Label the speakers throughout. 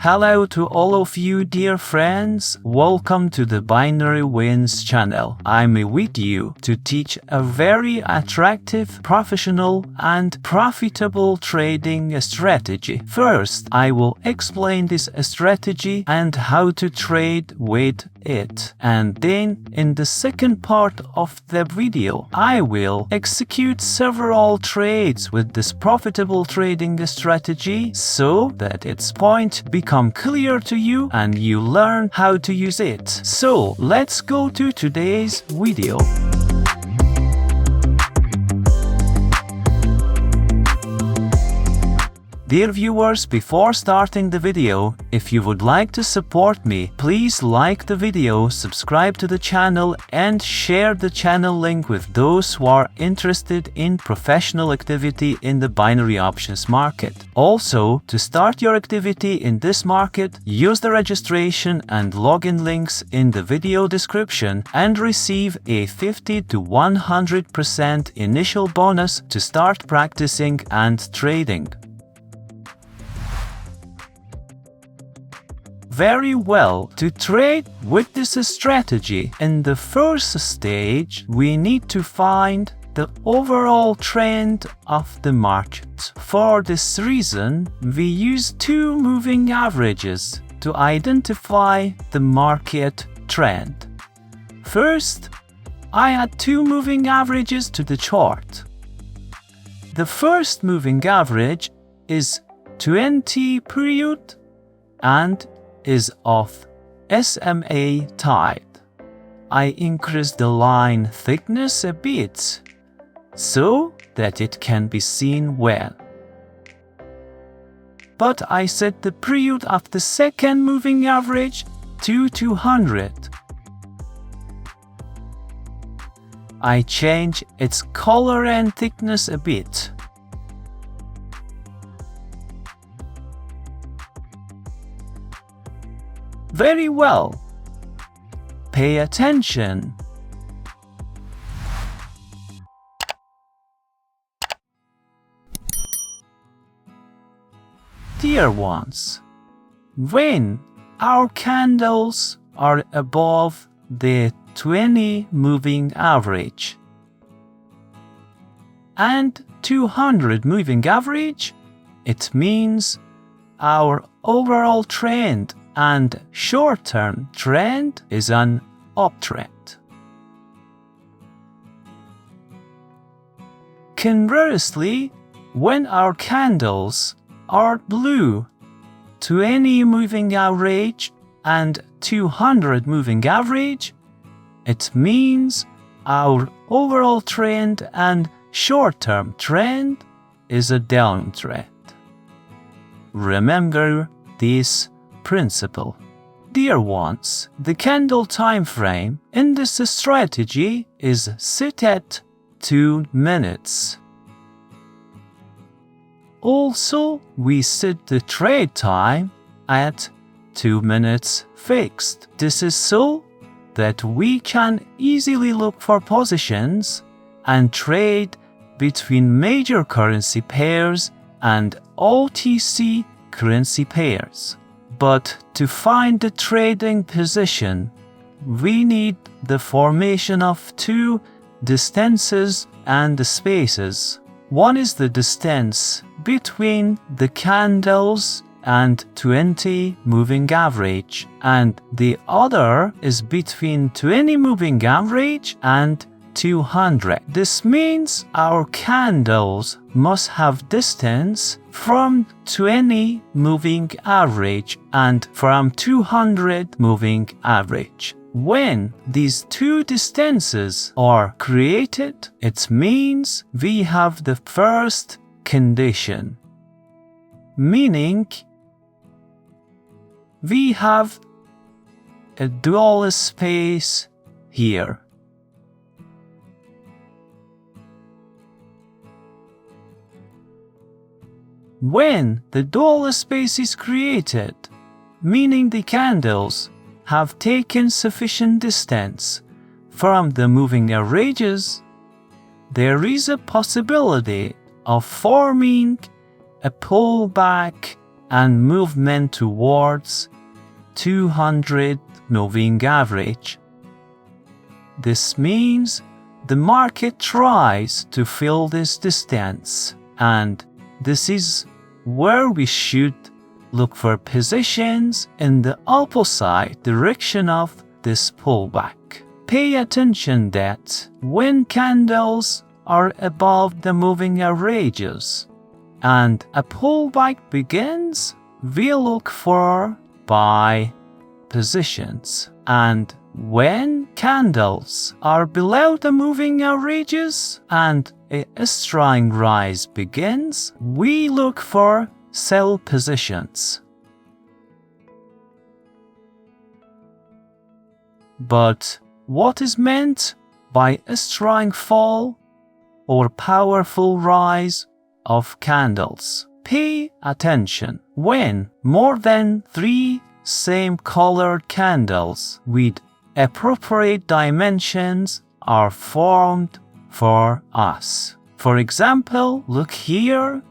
Speaker 1: Hello to all of you dear friends, welcome to the Binary Wins channel. I'm with you to teach a very attractive, professional and profitable trading strategy. First, I will explain this strategy and how to trade with it. And then in the second part of the video, I will execute several trades with this profitable trading strategy so that its point become clear to you and you learn how to use it. So let's go to today's video. Dear viewers, before starting the video, if you would like to support me, please like the video, subscribe to the channel and share the channel link with those who are interested in professional activity in the binary options market. Also, to start your activity in this market, use the registration and login links in the video description and receive a 50 to 100% initial bonus to start practicing and trading. Very well, to trade with this strategy, in the first stage, we need to find the overall trend of the market. For this reason, we use two moving averages to identify the market trend. First, I add two moving averages to the chart. The first moving average is 20 period and is of SMA type. I increase the line thickness a bit so that it can be seen well. But I set the period of the second moving average to 200. I change its color and thickness a bit. Very well. Pay attention. Dear ones, when our candles are above the 20 moving average and 200 moving average, it means our overall trend and short-term trend is an uptrend. Conversely, when our candles are blue, 20 moving average and 200 moving average, it means our overall trend and short-term trend is a downtrend. Remember this principle. Dear ones, the candle time frame in this strategy is set at 2 minutes. Also, we set the trade time at 2 minutes fixed. This is so that we can easily look for positions and trade between major currency pairs and OTC currency pairs. But to find the trading position, we need the formation of two distances and spaces. One is the distance between the candles and 20 moving average, and the other is between 20 moving average and 200. This means our candles must have distance from 20 moving average and from 200 moving average. When these two distances are created, it means we have the first condition, meaning we have a dual space here. When the dual space is created, meaning the candles have taken sufficient distance from the moving averages, there is a possibility of forming a pullback and movement towards 200 moving average. This means the market tries to fill this distance, and this is where we should look for positions in the opposite direction of this pullback. Pay attention that when candles are above the moving averages and a pullback begins, we look for buy positions, and when candles are below the moving averages and a strong rise begins, we look for sell positions. But what is meant by a strong fall or powerful rise of candles? Pay attention. When more than 3 same colored candles with appropriate dimensions are formed for us. For example, look here.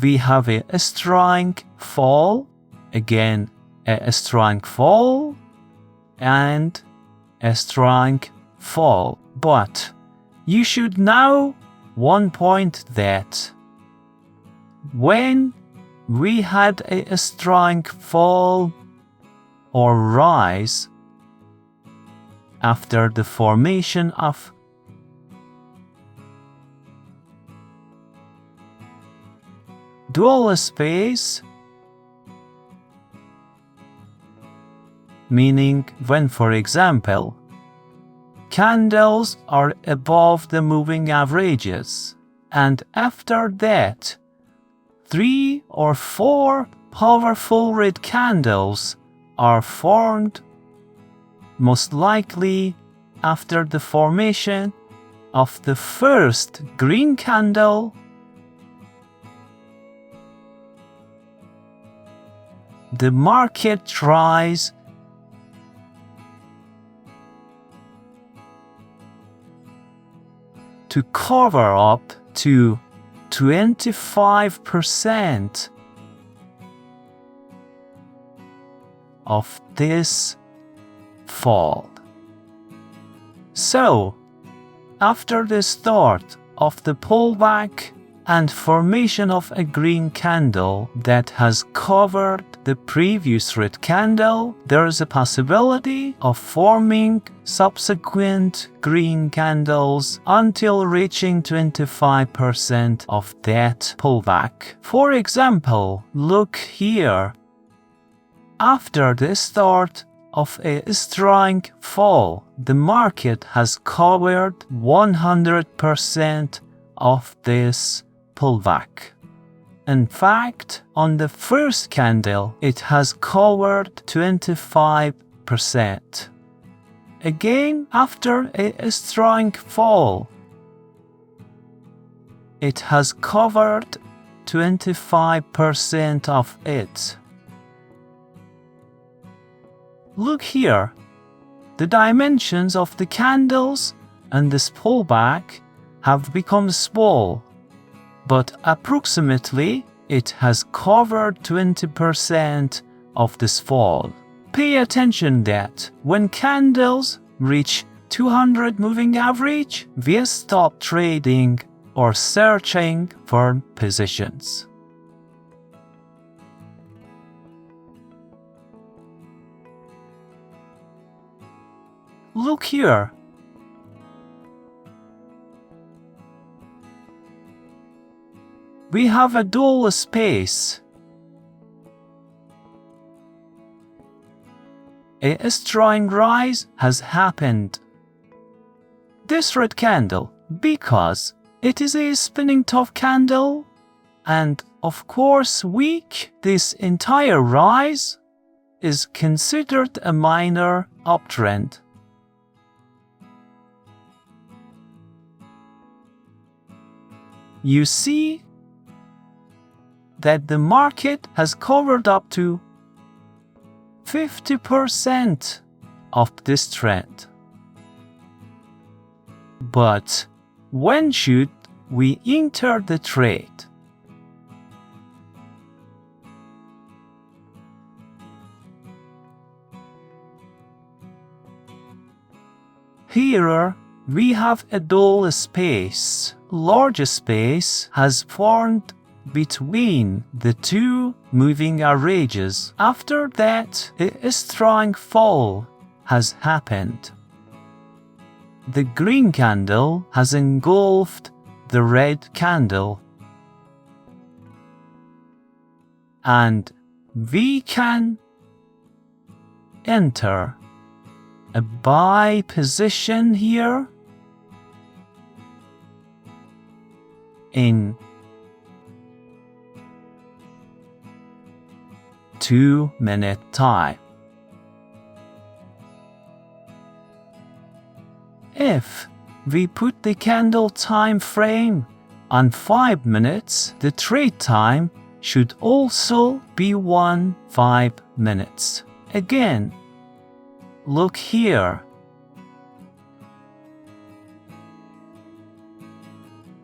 Speaker 1: We have a strong fall, again a strong fall, and a strong fall. But you should know one point, that when we had a strong fall or rise after the formation of dual space, meaning when, for example, candles are above the moving averages, and after that 3 or 4 powerful red candles are formed, most likely after the formation of the first green candle, the market tries to cover up to 25% of this fall. So, after the start of the pullback and formation of a green candle that has covered the previous red candle, there is a possibility of forming subsequent green candles until reaching 25% of that pullback. For example, look here. After the start of a strong fall, the market has covered 100% of this pullback. In fact, on the first candle, it has covered 25%. Again, after a strong fall, it has covered 25% of it. Look here. The dimensions of the candles and this pullback have become small, but approximately it has covered 20% of this fall. Pay attention that when candles reach 200 moving average, we stop trading or searching for positions. Look here. We have a dual space. A strong rise has happened. This red candle, because it is a spinning top candle and of course weak, this entire rise is considered a minor uptrend. You see that the market has covered up to 50% of this trend. But when should we enter the trade? Here we have a dull space. Larger space has formed between the two moving averages. After that, a strong fall has happened. The green candle has engulfed the red candle, and we can enter a buy position here in 2-minute time. If we put the candle time frame on 5 minutes, the trade time should also be 5 minutes. Again, look here.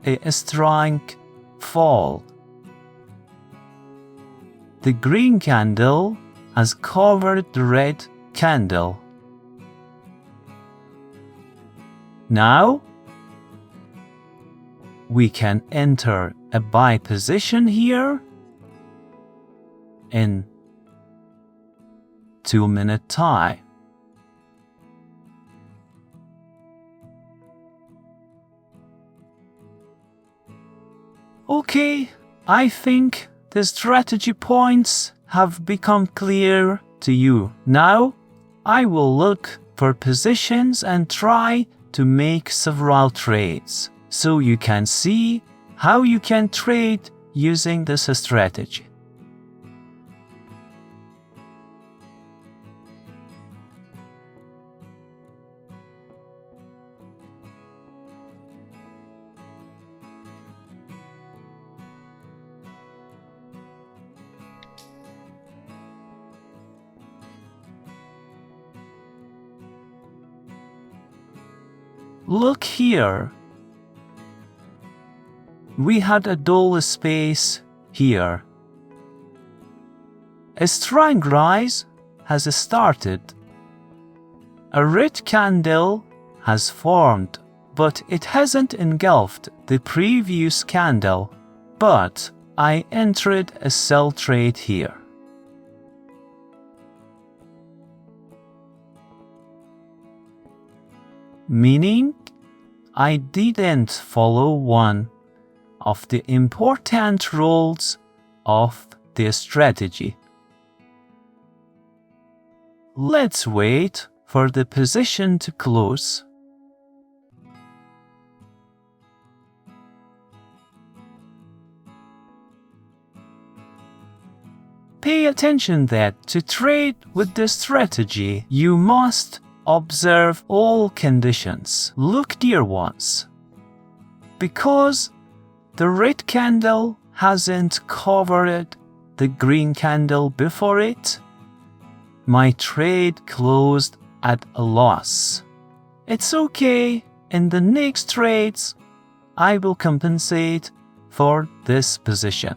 Speaker 1: A strong fall. The green candle has covered the red candle. Now, we can enter a buy position here in 2-minute time. Okay, I think the strategy points have become clear to you. Now, I will look for positions and try to make several trades, so you can see how you can trade using this strategy. Look here. We had a dull space here. A strong rise has started. A red candle has formed, but it hasn't engulfed the previous candle. But I entered a sell trade here. Meaning, I didn't follow one of the important rules of the strategy. Let's wait for the position to close. Pay attention that to trade with this strategy, you must observe all conditions. Look dear ones. Because the red candle hasn't covered the green candle before it, my trade closed at a loss. It's okay. In the next trades, I will compensate for this position.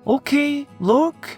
Speaker 1: Okay, look.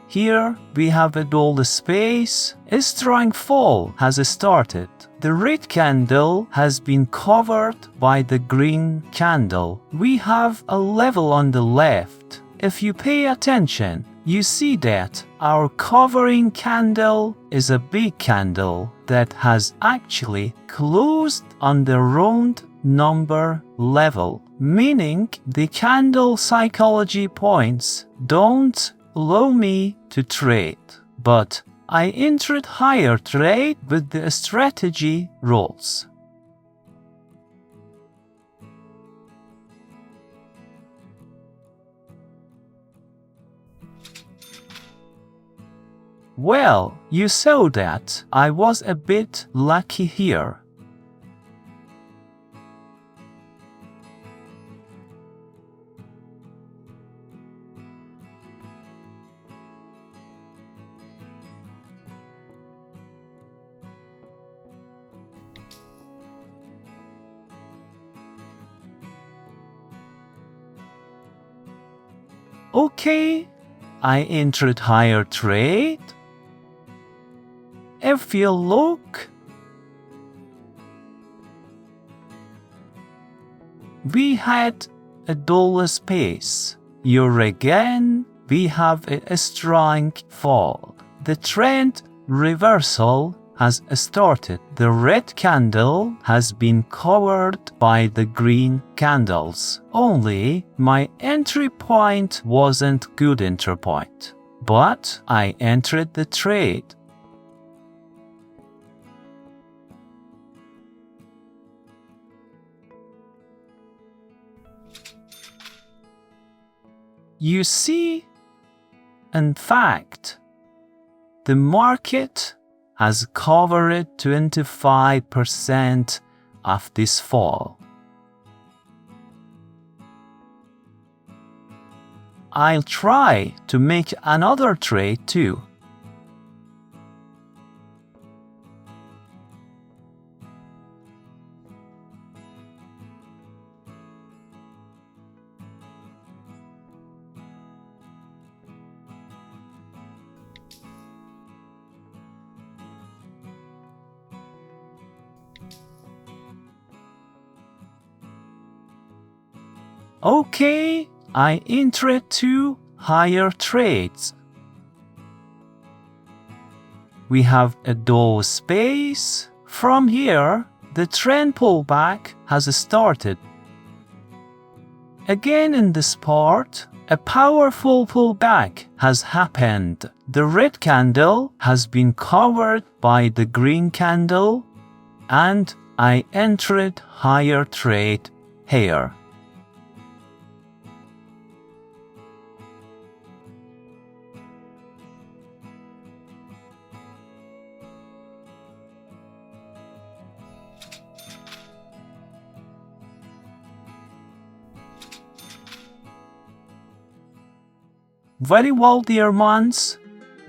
Speaker 1: Here we have a dull space. A strong fall has started. The red candle has been covered by the green candle. We have a level on the left. If you pay attention, you see that our covering candle is a big candle that has actually closed on the round number level, meaning the candle psychology points don't allow me to trade. but I entered higher trade with the strategy rules. Well, you saw that I was a bit lucky here. Okay, I entered higher trade. If you look, we had a dull space. Here again, we have a strong fall. The trend reversal has started. The red candle has been covered by the green candles. Only my entry point wasn't good entry point, but I entered the trade. You see, in fact, the market has covered 25% of this fall. I'll try to make another trade too. Okay, I entered 2 higher trades. We have a dull space. From here, the trend pullback has started. Again in this part, a powerful pullback has happened. The red candle has been covered by the green candle, and I entered higher trade here. Very well, dear ones.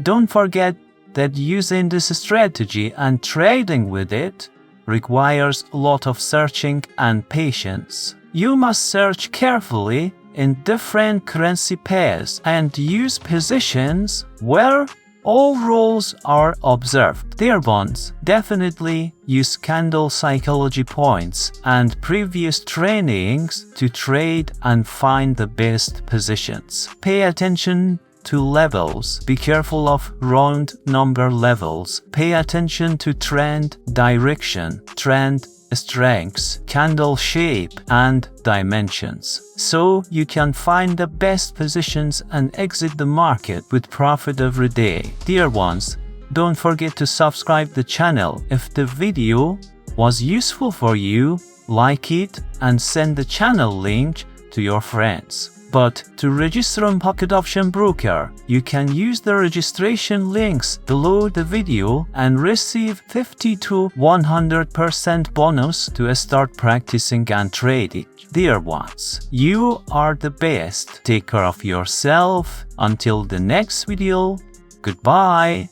Speaker 1: Don't forget that using this strategy and trading with it requires a lot of searching and patience. You must search carefully in different currency pairs and use positions where all rules are observed. Dear ones, definitely use candle psychology points and previous trainings to trade and find the best positions. Pay attention to levels. Be careful of round number levels. Pay attention to trend direction, trend strengths, candle shape, and dimensions, so you can find the best positions and exit the market with profit every day. Dear ones, don't forget to subscribe the channel. If the video was useful for you, like it and send the channel link to your friends. But to register on PocketOption broker, you can use the registration links below the video and receive 50 to 100% bonus to start practicing and trading. Dear ones, you are the best. Take care of yourself. Until the next video, goodbye.